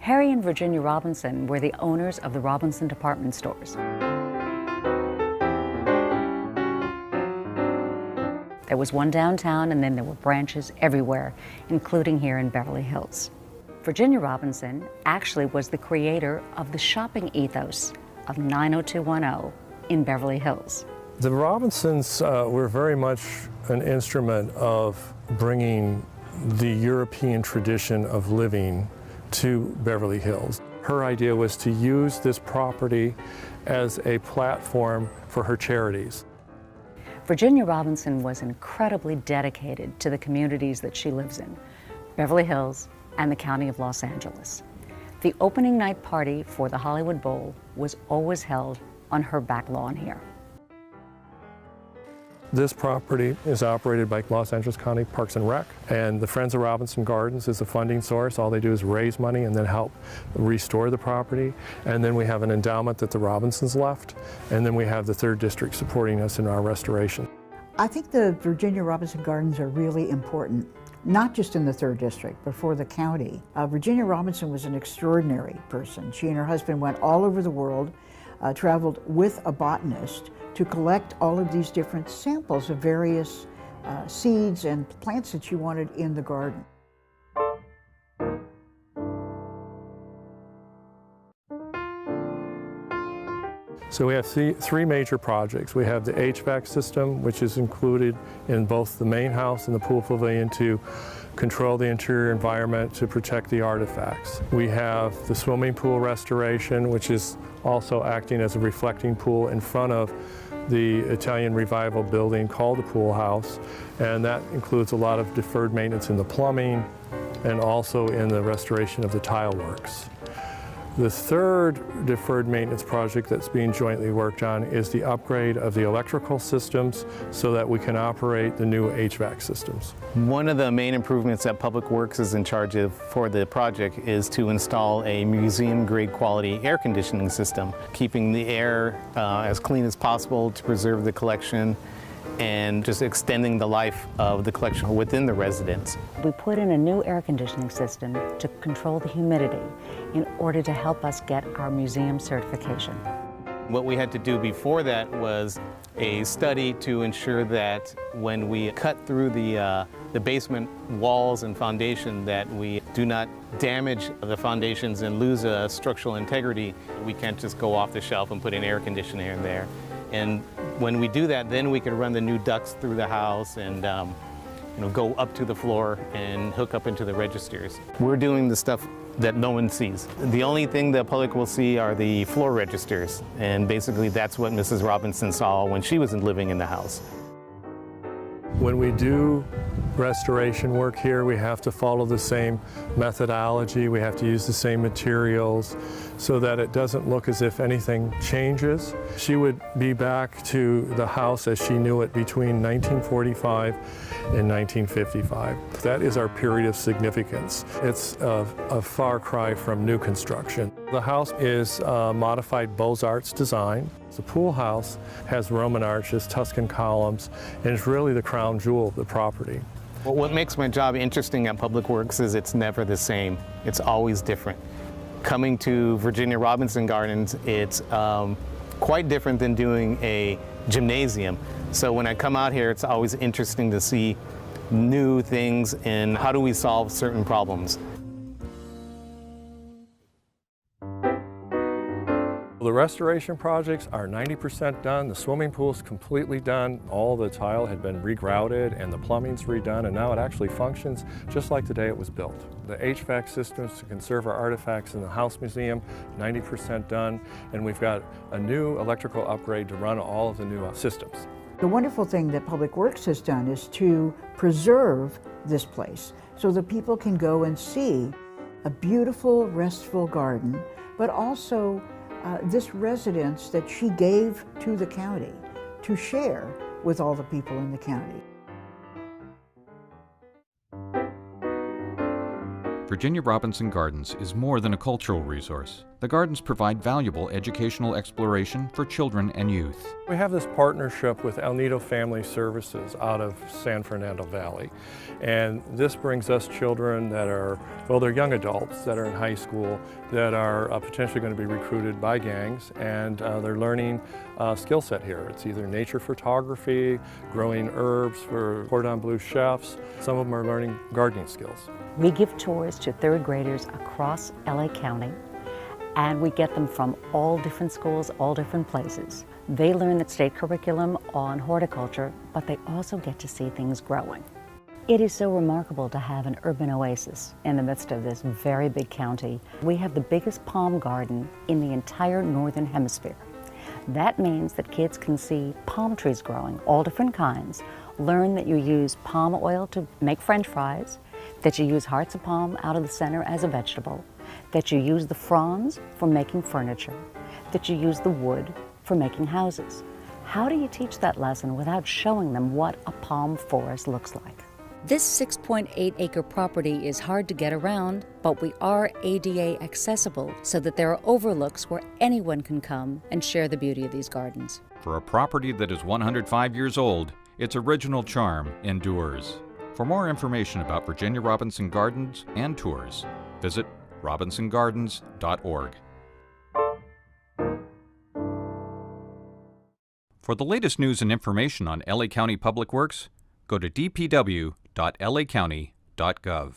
Harry and Virginia Robinson were the owners of the Robinson department stores. There was one downtown, and then there were branches everywhere, including here in Beverly Hills. Virginia Robinson actually was the creator of the shopping ethos of 90210 in Beverly Hills. The Robinsons were very much an instrument of bringing the European tradition of living to Beverly Hills. Her idea was to use this property as a platform for her charities. Virginia Robinson was incredibly dedicated to the communities that she lives in, Beverly Hills and the County of Los Angeles. The opening night party for the Hollywood Bowl was always held on her back lawn here. This property is operated by Los Angeles County Parks and Rec, and the Friends of Robinson Gardens is a funding source. All they do is raise money and then help restore the property. And then we have an endowment that the Robinsons left, and then we have the 3rd District supporting us in our restoration. I think the Virginia Robinson Gardens are really important, not just in the 3rd District, but for the county. Virginia Robinson was an extraordinary person. She and her husband went all over the world, traveled with a botanist to collect all of these different samples of various seeds and plants that she wanted in the garden. So we have three major projects. We have the HVAC system, which is included in both the main house and the pool pavilion to control the interior environment to protect the artifacts. We have the swimming pool restoration, which is also acting as a reflecting pool in front of the Italian Revival building called the Pool House, and that includes a lot of deferred maintenance in the plumbing and also in the restoration of the tile works. The third deferred maintenance project that's being jointly worked on is the upgrade of the electrical systems so that we can operate the new HVAC systems. One of the main improvements that Public Works is in charge of for the project is to install a museum-grade quality air conditioning system, keeping the air as clean as possible to preserve the collection and just extending the life of the collection within the residence. We put in a new air conditioning system to control the humidity in order to help us get our museum certification. What we had to do before that was a study to ensure that when we cut through the basement walls and foundation that we do not damage the foundations and lose structural integrity. We can't just go off the shelf and put an air conditioner in there. And when we do that, then we can run the new ducts through the house and go up to the floor and hook up into the registers. We're doing the stuff that no one sees. The only thing the public will see are the floor registers, and basically that's what Mrs. Robinson saw when she was living in the house. When we do restoration work here, we have to follow the same methodology, we have to use the same materials so that it doesn't look as if anything changes. She would be back to the house as she knew it between 1945 and 1955. That is our period of significance. It's a far cry from new construction. The house is modified Beaux-Arts design. The pool house has Roman arches, Tuscan columns, and it's really the crown jewel of the property. Well, what makes my job interesting at Public Works is it's never the same. It's always different. Coming to Virginia Robinson Gardens, it's quite different than doing a gymnasium. So when I come out here, it's always interesting to see new things and how do we solve certain problems. The restoration projects are 90% done. The swimming pool is completely done. All the tile had been regrouted and the plumbing's redone, and now it actually functions just like the day it was built. The HVAC systems to conserve our artifacts in the House Museum, 90% done, and we've got a new electrical upgrade to run all of the new systems. The wonderful thing that Public Works has done is to preserve this place so that people can go and see a beautiful, restful garden, but also this residence that she gave to the county to share with all the people in the county. Virginia Robinson Gardens is more than a cultural resource. The gardens provide valuable educational exploration for children and youth. We have this partnership with El Nido Family Services out of San Fernando Valley. And this brings us children that are, well, they're young adults that are in high school that are potentially going to be recruited by gangs, and they're learning a skill set here. It's either nature photography, growing herbs for cordon bleu chefs. Some of them are learning gardening skills. We give tours to third graders across LA County, and we get them from all different schools, all different places. They learn the state curriculum on horticulture, but they also get to see things growing. It is so remarkable to have an urban oasis in the midst of this very big county. We have the biggest palm garden in the entire northern hemisphere. That means that kids can see palm trees growing, all different kinds, learn that you use palm oil to make French fries, that you use hearts of palm out of the center as a vegetable, that you use the fronds for making furniture, that you use the wood for making houses. How do you teach that lesson without showing them what a palm forest looks like? This 6.8-acre property is hard to get around, but we are ADA accessible so that there are overlooks where anyone can come and share the beauty of these gardens. For a property that is 105 years old, its original charm endures. For more information about Virginia Robinson Gardens and tours, visit robinsongardens.org. For the latest news and information on LA County Public Works, go to dpw.lacounty.gov.